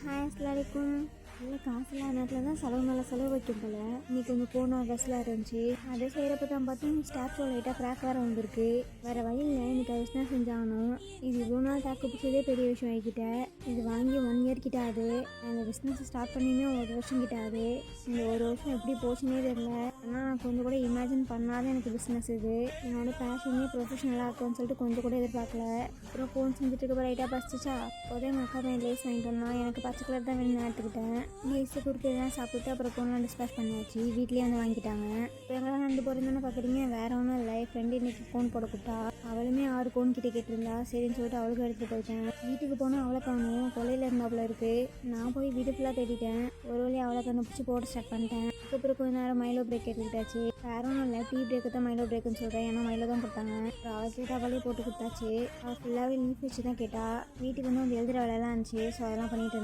Hi அஸ்லாமலைக்கும். இல்லை காசு இல்லாத நேரத்தில் தான் செலவு மேலே செலவு வைக்கும் போல். இன்னைக்கு கொஞ்சம் போன ட்ரெஸ்லாம் இருந்துச்சு, அதை செய்கிறப்ப தான் பார்த்து ஸ்டாப்ஸோ லைட்டாக க்ராக் வேறு வந்திருக்கு. வேறு வழி இல்லை, இன்னைக்கு அது தான் செஞ்சாகணும். இது இவ்வளோ நாள் தாக்கு பிடிச்சதே பெரிய விஷயம் ஆகிக்கிட்ட. இது வாங்கி 1 இயர் கிட்ட ஆகுது. அந்த பிஸ்னஸ் ஸ்டார்ட் பண்ணியுமே 1 வருஷம் கிட்ட ஆகுது. இந்த 1 வருஷம் எப்படி போச்சுன்னே தெரியல. ஆனால் நான் கொஞ்சம் கூட இமேஜின் பண்ணாத எனக்கு பிஸ்னஸ் இது. என்னோட பேஷனே ப்ரொஃபஷனலாக இருக்கும்னு சொல்லிட்டு கொஞ்சம் கூட எதிர்பார்க்கல. அப்புறம் ஃபோன் செஞ்சுட்டு இருக்க லைட்டாக பசிச்சா அப்போதே எங்கள் அக்கா பையன் லேஸ் வாங்கிட்டு வந்தான். எனக்கு பச்சை கலர் தான் வேணும்னு எடுத்துக்கிட்டேன். லேஸு குறுக்கெல்லாம் சாப்பிட்டு அப்புறம் ஃபோன்லாம் டிஸ்பேச் பண்ணியாச்சு. வீட்லேயே வந்து வாங்கிட்டாங்க. இப்போ எங்கெல்லாம் நடந்து போகிறதுன்னு பார்க்குறீங்க, வேறு ஒன்றும் இல்லை. என் ஃப்ரெண்டு இன்னைக்கு ஃபோன் போட கூப்பிட்டா. அவளுமே 6 ஃபோன் கிட்டே கேட்டிருந்தா. சரின்னு சொல்லிட்டு அவளுக்கு எடுத்துகிட்டு போயிட்டேன். வீட்டுக்கு போனால் அவளை காணும், கொலையில் இருந்தாப்புல இருக்குது. நான் போய் வீடு ஃபுல்லாக தேடிட்டேன். ஒரு வழி அவளை கண்டுபிடிச்சி போட ஸ்டார்ட் பண்ணிட்டேன். அதுக்கப்புறம் கொஞ்சம் நேரம் மைலோ பிரேக் எடுத்துக்கிட்டாச்சு. வேற ஒன்றும் இல்லை, டீ பிரேக்கு தான் மைலோ பிரேக்குன்னு சொல்கிறேன். ஏன்னா மைலோ தான் கொடுத்தாங்க. அப்புறம் அவள் கேட்டால் அவளே போட்டு கொடுத்தாச்சு. அவள் ஃபுல்லாகவே லீஃப் வச்சு தான் கேட்டா. வீட்டுக்கு வந்து எழுதுகிற வேலையெல்லாம் இருந்துச்சு. ஸோ அதெல்லாம் பண்ணிட்டு இருந்தேன்.